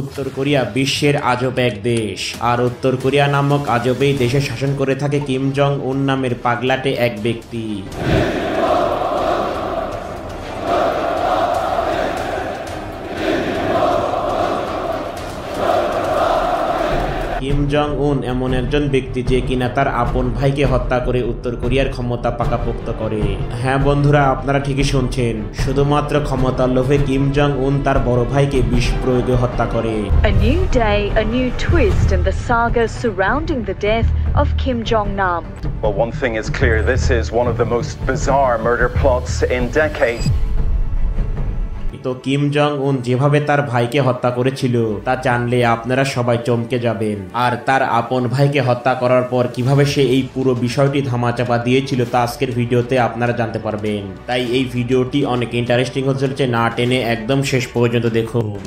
উত্তর কোরিয়া বিশ্বের আজব এক দেশ, আর উত্তর কোরিয়া নামক আজবেই দেশে শাসন করে থাকে কিম জং উন নামের পাগলাটে এক ব্যক্তি। কিম জং উন এমন একজন ব্যক্তি যে কিনা তার আপন ভাইকে হত্যা করে উত্তর কোরিয়ার ক্ষমতা পাকাপোক্ত করে। হ্যাঁ বন্ধুরা, আপনারা ঠিকই শুনছেন, শুধুমাত্র ক্ষমতার লোভে কিম জং উন তার বড় ভাইকে বিষ প্রয়োগে হত্যা করে। A new day, a new twist in the saga surrounding the death of Kim Jong-nam. Well, one thing is clear, this is one of the most bizarre murder plots in decades. তো Kim Jong উন যেভাবে তার ভাইকে হত্যা করেছিল তা জানলে আপনারা সবাই চমকে যাবেন। আর তার আপন ভাইকে হত্যা করার পর কিভাবে সে এই পুরো বিষয়টি ধামাচাপা দিয়েছিল তা আজকের ভিডিওতে আপনারা জানতে পারবেন। তাই এই ভিডিওটি অনেক ইন্টারেস্টিং হতে চলেছে, না টেনে একদম শেষ পর্যন্ত দেখুন।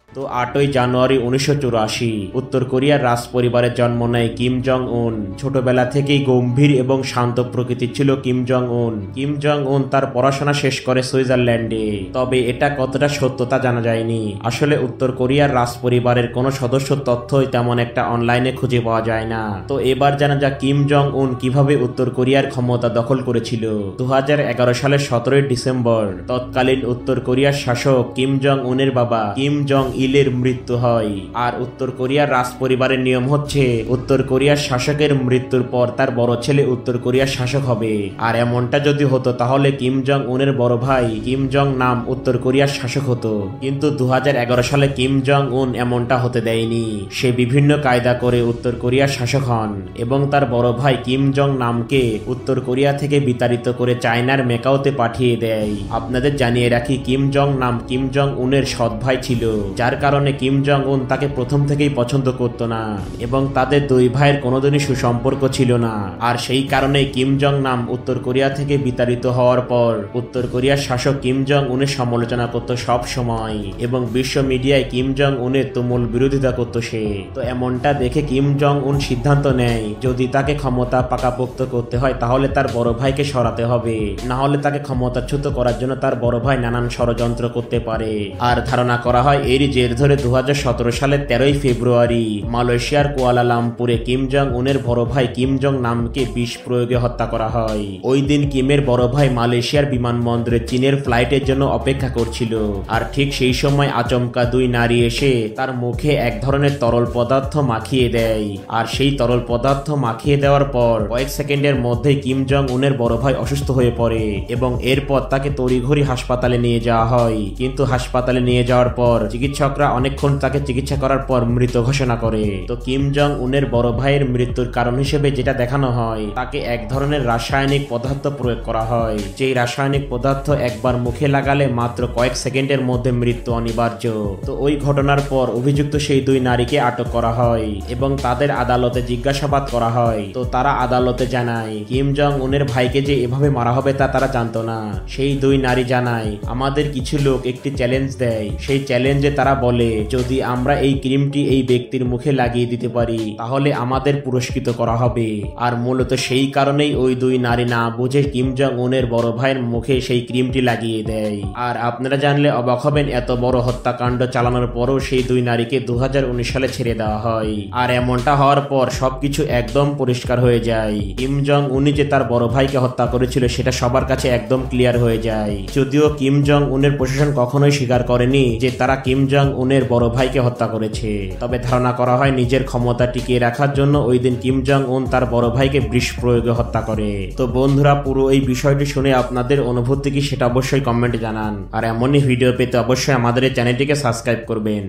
তো 8ই জানুয়ারি 1984 উত্তর কোরিয়ার রাজ পরিবারের জন্ম নেয় কিম জং উন। ছোটবেলা থেকেই গম্ভীর এবং শান্ত প্রকৃতির ছিল কিম জং উন। কিম জং উন তার পড়াশোনা শেষ করে সুইজারল্যান্ডে, তবে এটা কতটা সত্য তা জানা যায়নি। আসলে উত্তর কোরিয়ার রাজ পরিবারের কোনো সদস্য তথ্যই তেমন একটা অনলাইনে খুঁজে পাওয়া যায় না। তো এবার জানা যাক কিম জং উন কিভাবে উত্তর কোরিয়ার ক্ষমতা দখল করেছিল। 2011 সালের 17 ডিসেম্বর তৎকালীন উত্তর কোরিয়ার শাসক কিম জং উনের বাবা কিম জং ইলের মৃত্যু হয়। আর উত্তর কোরিয়ার রাজ পরিবারের নিয়ম হচ্ছে উত্তর কোরিয়ার শাসকের মৃত্যুর পর তার বড় ছেলে উত্তর কোরিয়ার শাসক হবে। আর এমনটা যদি হতো তাহলে কিম জং উনের বড় ভাই কিম জং নাম উত্তর কোরিয়ার শাসক হতো। কিন্তু 2011 সালে কিম জং উন এমনটা হতে দেয়নি। সে বিভিন্ন কায়দা করে উত্তর কোরিয়ার শাসক হন এবং তার বড় ভাই কিম জং নামকে উত্তর কোরিয়া থেকে বিতাড়িত করে চায়নার মেকাওতে পাঠিয়ে দেয়। আপনাদের জানিয়ে রাখি, কিম জং নাম কিম জং উনের সৎ ভাই ছিল, যার কারণে কিম জং উন তাকে প্রথম থেকেই পছন্দ করত না এবং তাদের দুই ভাইয়ের কোনোদিনই সুসম্পর্ক ছিল না। আর সেই কারণে কিম জং নাম উত্তর কোরিয়া থেকে বিতাড়িত হওয়ার পর উত্তর কোরিয়ার শাসক কিম জং উনের সমালোচনা করত সব সময় এবং বিশ্ব মিডিয়ায় কিম জং উনের তুমুল বিরোধিতা করত সে। তো এমনটা দেখে কিম জং উন সিদ্ধান্ত নেয় যদি তাকে ক্ষমতা পাকাপোক্ত করতে হয় তাহলে তার বড় ভাইকে সরাতে হবে, না হলে তাকে ক্ষমতাচ্যুত করার জন্য তার বড় ভাই নানান ষড়যন্ত্র করতে পারে। আর ধারণা করা হয় এরই জের ধরে 2017 সালের 13ই ফেব্রুয়ারি মালয়েশিয়ার কুয়ালালামপুরে কিম জং উনের বড় ভাই কিম জং নামকে বিষ প্রয়োগে হত্যা করা হয়। ওই দিন কিমের বড় ভাই মালয়েশিয়ার বিমানবন্দরে চীনের ফ্লাইটের জন্য অপেক্ষা করছিল। আর ঠিক সেই সময় আচমকা দুই নারী এসে তার মুখে এক ধরনের তরল পদার্থ মাখিয়ে দেয়। আর সেই তরল পদার্থ মাখিয়ে দেওয়ার পর কয়েক সেকেন্ডের মধ্যেই কিম জং উনের বড় ভাই অসুস্থ হয়ে পড়ে এবং এরপর তাকে তড়িঘড়ি হাসপাতালে নিয়ে যাওয়া হয়। কিন্তু হাসপাতালে নিয়ে যাওয়ার পর চিকিৎসকরা অনেকক্ষণ তাকে চিকিৎসা করার পর মৃত ঘোষণা করে। তো কিম জং উনের বড় ভাইয়ের মৃত্যুর কারণ হিসেবে যেটা দেখানো হয় তাকে এক ধরনের রাসায়নিক পদার্থ প্রয়োগ করা হয়, যেই রাসায়নিক পদার্থ একবার মুখে লাগালে মাত্র কয়েক সেকেন্ডের মধ্যে মৃত্যু অনিবার্য। তো ওই ঘটনার পর অভিযুক্ত সেই দুই নারীকে আটক করা হয় এবং তাদের আদালতে জিজ্ঞাসাবাদ করা হয়। তো তারা আদালতে জানায় কিম জং উনের ভাইকে যে এভাবে মারা হবে তা তারা জানতো না। সেই দুই নারী জানায় আমাদের কিছু লোক একটি চ্যালেঞ্জ দেয়, সেই চ্যালেঞ্জে তারা বলে যদি আমরা এই ক্রিমটি এই ব্যক্তির মুখে লাগিয়ে দিতে পারি তাহলে আমাদের পুরস্কৃত করা হবে। আর মূলত সেই কারণেই ওই দুই নারী না বুঝে কিম জং উনের বড় ভাইয়ের মুখে সেই ক্রিমটি লাগিয়ে দেয়। আর আপনারা জানলে অবাক হবেন, এত বড় হত্যাকাণ্ড চালানোর পরও সেই দুই নারীকে 2019 সালে ছেড়ে দেওয়া হয়। আর এমনটা হওয়ার পর সবকিছু একদম পরিষ্কার হয়ে যায়। কিম জং উনি যে তার বড় ভাইকে হত্যা করেছিল সেটা সবার কাছে একদম ক্লিয়ার হয়ে যায়। যদিও কিম জং উনের প্রশাসন কখনোই স্বীকার করেনি যে তারা কিম জং উনের বড় ভাইকে হত্যা করেছে, তবে ধারণা করা হয় নিজের ক্ষমতা টিকিয়ে রাখার জন্য ওই দিন কিম জং উন তার বড় ভাইকে বিষ প্রয়োগে হত্যা করে। তো বন্ধুরা, পুরো এই বিষয়টি শুনে আপনাদের অনুভূতি কি সেটা অবশ্যই কমেন্টে জানান। আর এমনই ভিডিও পেতে অবশ্যই আমাদের এই চ্যানেলটিকে সাবস্ক্রাইব করবেন।